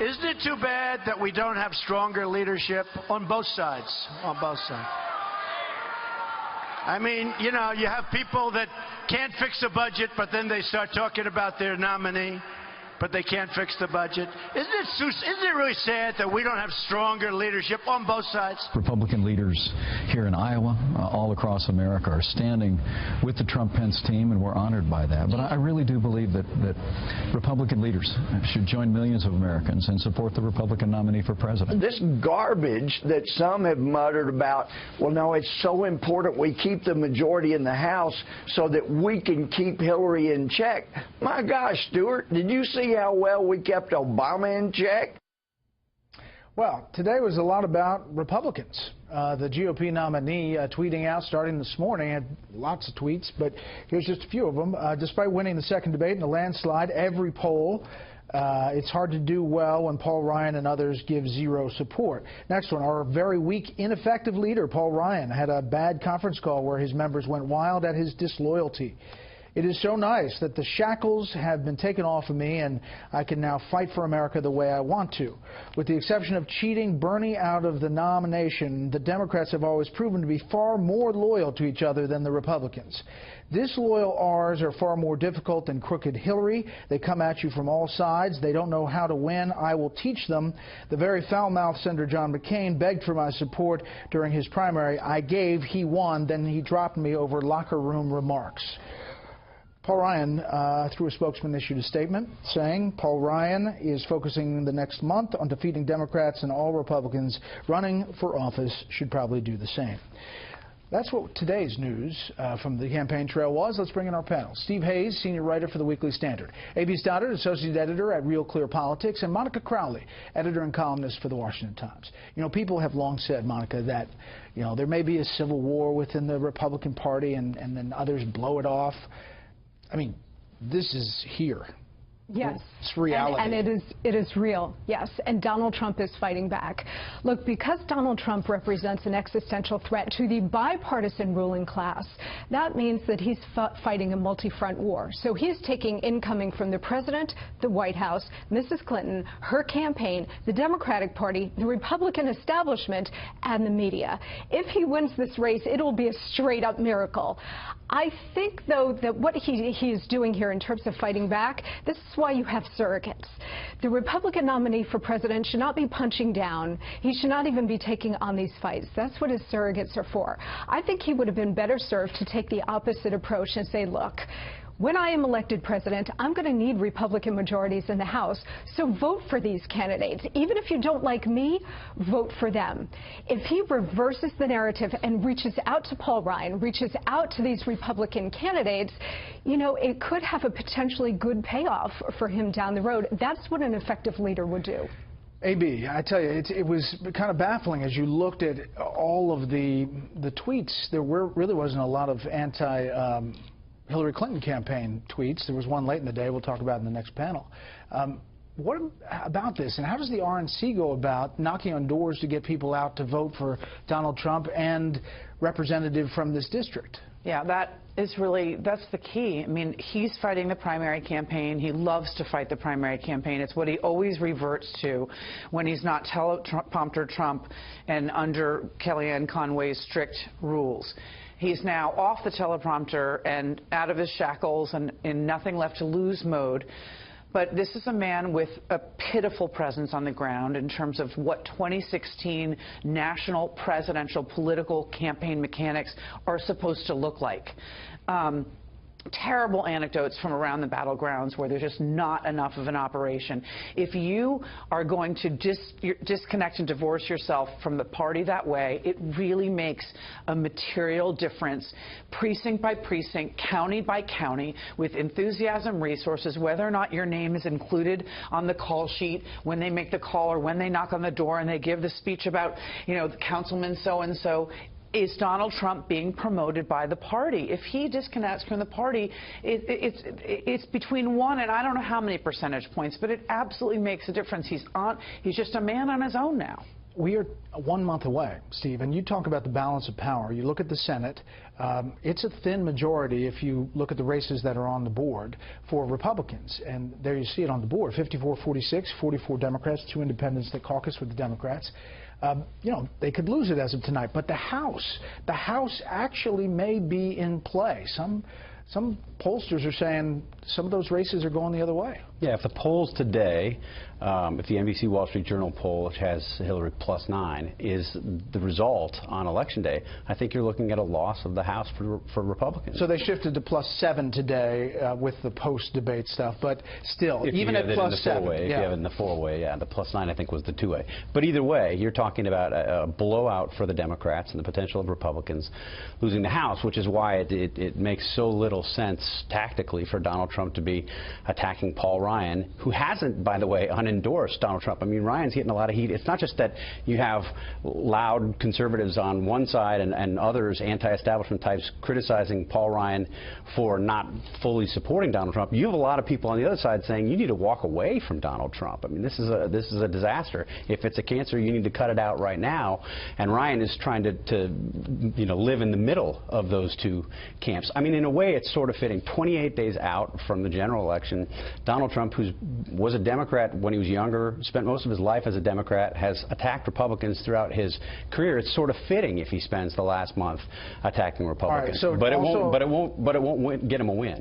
Isn't it too bad that we don't have stronger leadership on both sides? On both sides. I mean, you know, you have people that can't fix a budget, but then they start talking about their nominee, but they can't fix the budget. Isn't it really sad that we don't have stronger leadership on both sides? Republican leaders here in Iowa, all across America, are standing with the Trump-Pence team, and we're honored by that. But I really do believe that Republican leaders should join millions of Americans and support the Republican nominee for president. This garbage that some have muttered about, well, no, it's so important we keep the majority in the House so that we can keep Hillary in check. My gosh, Stuart, did you see how well we kept Obama in check? Well, today was a lot about Republicans. The GOP nominee tweeting out starting this morning, had lots of tweets, but here's just a few of them. Despite winning the second debate in a landslide, every poll, it's hard to do well when Paul Ryan and others give zero support. Next one, our very weak, ineffective leader, Paul Ryan, had a bad conference call where his members went wild at his disloyalty. It is so nice that the shackles have been taken off of me and I can now fight for America the way I want to. With the exception of cheating Bernie out of the nomination, the Democrats have always proven to be far more loyal to each other than the Republicans. Disloyal R's are far more difficult than crooked Hillary. They come at you from all sides. They don't know how to win. I will teach them. The very foul-mouthed Senator John McCain begged for my support during his primary. I gave, he won, then he dropped me over locker room remarks. Paul Ryan, through a spokesman, issued a statement saying Paul Ryan is focusing the next month on defeating Democrats, and all Republicans running for office should probably do the same. That's what today's news from the campaign trail was. Let's bring in our panel. Steve Hayes, senior writer for the Weekly Standard. A.B. Stoddard, associate editor at Real Clear Politics, and Monica Crowley, editor and columnist for the Washington Times. You know, people have long said, Monica, that, you know, there may be a civil war within the Republican Party and then others blow it off. I mean, this is here. Yes. It's reality. And it is real, yes. And Donald Trump is fighting back. Look, because Donald Trump represents an existential threat to the bipartisan ruling class, that means that he's fighting a multi-front war. So he's taking incoming from the president, the White House, Mrs. Clinton, her campaign, the Democratic Party, the Republican establishment, and the media. If he wins this race, it'll be a straight-up miracle. I think, though, that what he is doing here in terms of fighting back, this is why you have surrogates. The Republican nominee for president should not be punching down. He should not even be taking on these fights. That's what his surrogates are for. I think he would have been better served to take the opposite approach and say, look, when I am elected president, I'm going to need Republican majorities in the House, so vote for these candidates. Even if you don't like me, vote for them. If he reverses the narrative and reaches out to Paul Ryan, reaches out to these Republican candidates, you know, it could have a potentially good payoff for him down the road. That's what an effective leader would do. A.B., I tell you, it was kind of baffling as you looked at all of the tweets. There really wasn't a lot of Hillary Clinton campaign tweets. There was one late in the day we'll talk about in the next panel. What about this, and how does the RNC go about knocking on doors to get people out to vote for Donald Trump and representative from this district? Yeah, that's the key. I mean, he's fighting the primary campaign. He loves to fight the primary campaign. It's what he always reverts to when he's not teleprompter Trump and under Kellyanne Conway's strict rules. He's now off the teleprompter and out of his shackles and in nothing left to lose mode. But this is a man with a pitiful presence on the ground in terms of what 2016 national presidential political campaign mechanics are supposed to look like. Terrible anecdotes from around the battlegrounds where there's just not enough of an operation. If you are going to disconnect and divorce yourself from the party that way, it really makes a material difference, precinct by precinct, county by county, with enthusiasm, resources, whether or not your name is included on the call sheet when they make the call or when they knock on the door and they give the speech about, you know, the councilman so-and-so. Is Donald Trump being promoted by the party? If he disconnects from the party, it's between 1 and I don't know how many percentage points, but it absolutely makes a difference. He's just a man on his own now. we are 1 month away, Steve, and you talk about the balance of power. You look at the Senate. It's a thin majority if you look at the races that are on the board for Republicans. And there you see it on the board, 54-46, 44 Democrats, 2 independents that caucus with the Democrats. You know, they could lose it as of tonight. But the House actually may be in play. Some pollsters are saying some of those races are going the other way. Yeah, if the polls today, if the NBC Wall Street Journal poll, which has Hillary +9, is the result on Election Day, I think you're looking at a loss of the House for Republicans. So they shifted to +7 today with the post-debate stuff, but still, if even at +7. If you have it in the four-way, yeah, the +9 I think was the two-way. But either way, you're talking about a blowout for the Democrats and the potential of Republicans losing the House, which is why it makes so little sense tactically for Donald Trump to be attacking Paul Ryan, who hasn't, by the way, unendorsed Donald Trump. I mean, Ryan's getting a lot of heat. It's not just that you have loud conservatives on one side and others, anti-establishment types, criticizing Paul Ryan for not fully supporting Donald Trump. You have a lot of people on the other side saying you need to walk away from Donald Trump. I mean, this is a disaster. If it's a cancer, you need to cut it out right now. And Ryan is trying to you know, live in the middle of those two camps. I mean, in a way, it's sort of fitting. 28 days out from the general election, Donald Trump, who was a Democrat when he was younger, spent most of his life as a Democrat, has attacked Republicans throughout his career. It's sort of fitting if he spends the last month attacking Republicans. All right, so but it won't get him a win.